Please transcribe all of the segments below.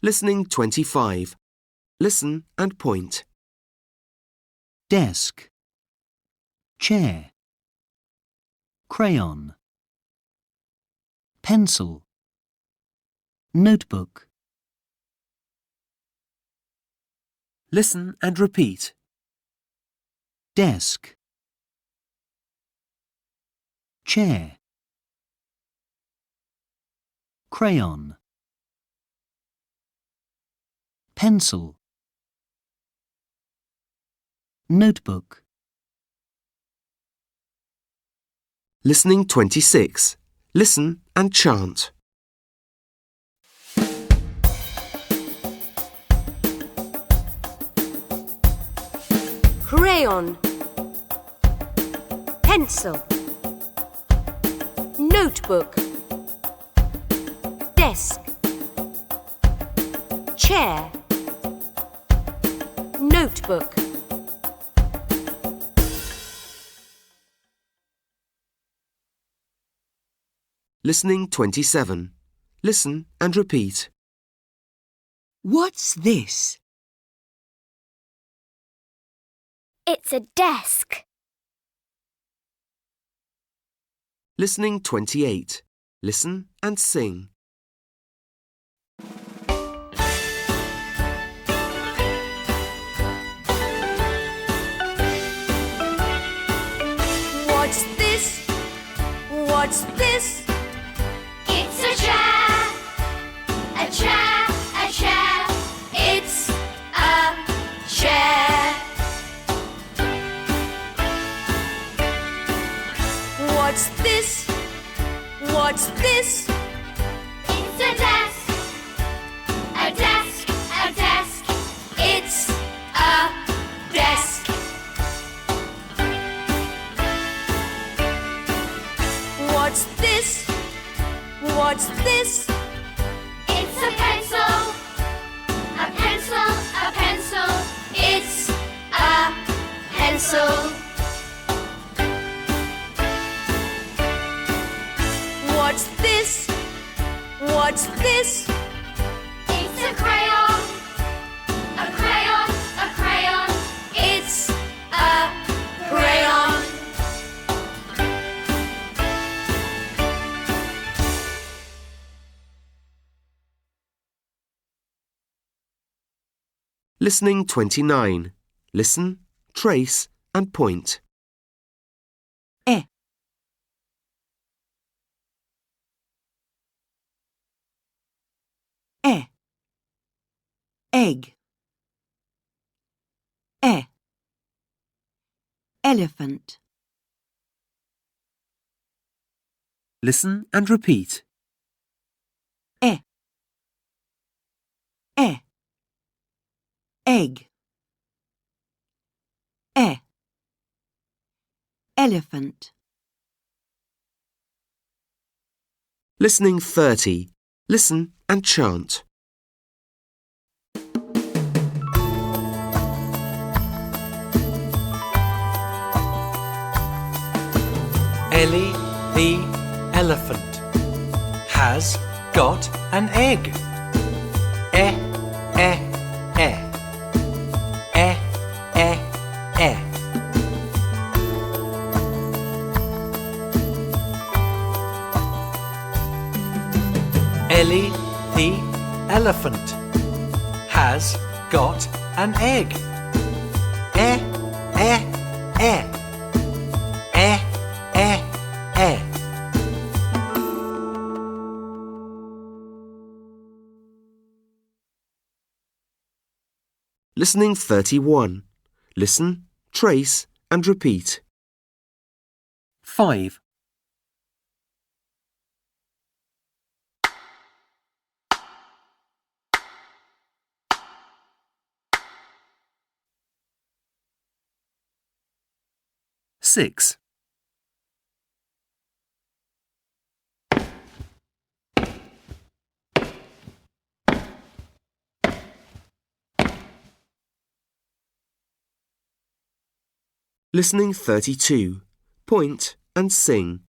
Listening 25. Listen and point. Desk, chair, crayon, pencil, notebook. Listen and repeat. Desk, chair, crayon, pencil, notebook. Listening 26. Listen and chant. Crayon, pencil, notebook, desk, chair, notebook. Listening 27. Listen and repeat. What's this? It's a desk. Listening 28. Listen and sing. What's this? What's this? It's a chair. A chair, a chair. It's a chair. What's this? What's this? It's a desk. A desk, a desk. It's a desk. What's this? What's this? It's a pencil. A pencil, a pencil. It's a pencil. What's this? What's this? It's a crayon. A crayon, a crayon. It's a crayon. Listening 29. Listen, trace and point. E, E, egg, E, elephant. Listen and repeat. E, E, egg, E, elephant. Listening 30. Listen and chant. Ellie the elephant has got an egg. E, e, e. E, e, e. Ellie the elephant has got an egg. E, e, e. E, e, e. Listening 31. Listen, trace and repeat. 5. 6. 32. Point and sing.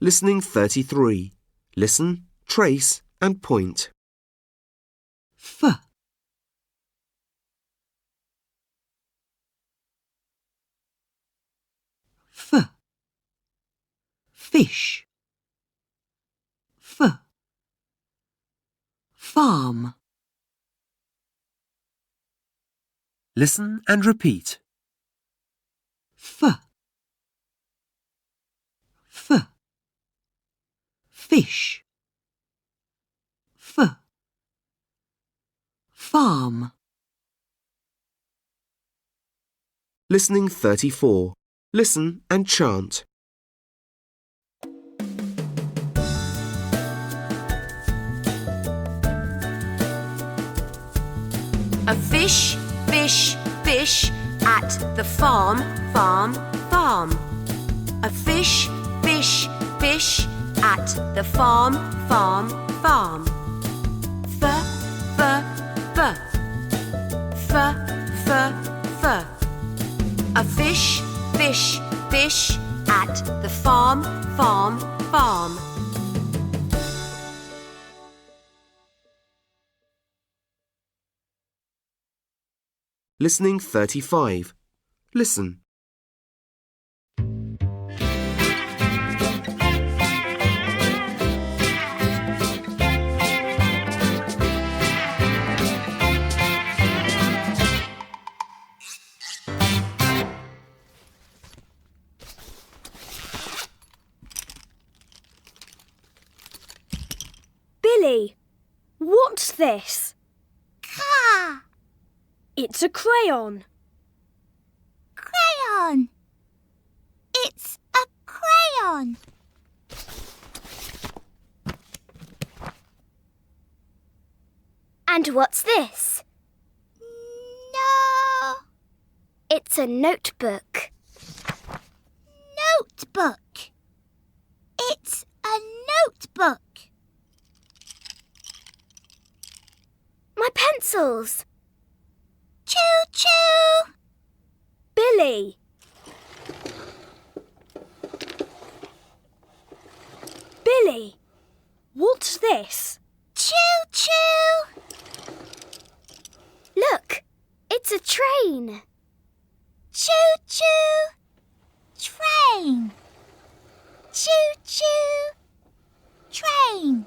Listening 33. Listen, trace and point. F. F. Fish. F. Farm. Listen and repeat. F. F. Fish. F. Farm. Listening 34. Listen and chant. A fish, fish, fish at the farm, farm, farm. A fish, fish, fish at the farm, farm, farm. F, f, f. F, f, f. A fish, fish, fish at the farm, farm, farm. Listening 35. Listen. Billy, what's this? Car. It's a crayon. Crayon. It's a crayon. And what's this? No. It's a notebook. Notebook. It's a notebook. My pencils. Choo-choo. Billy. Billy, what's this? Choo-choo. Look, it's a train. Choo-choo. Train. Choo-choo. Train.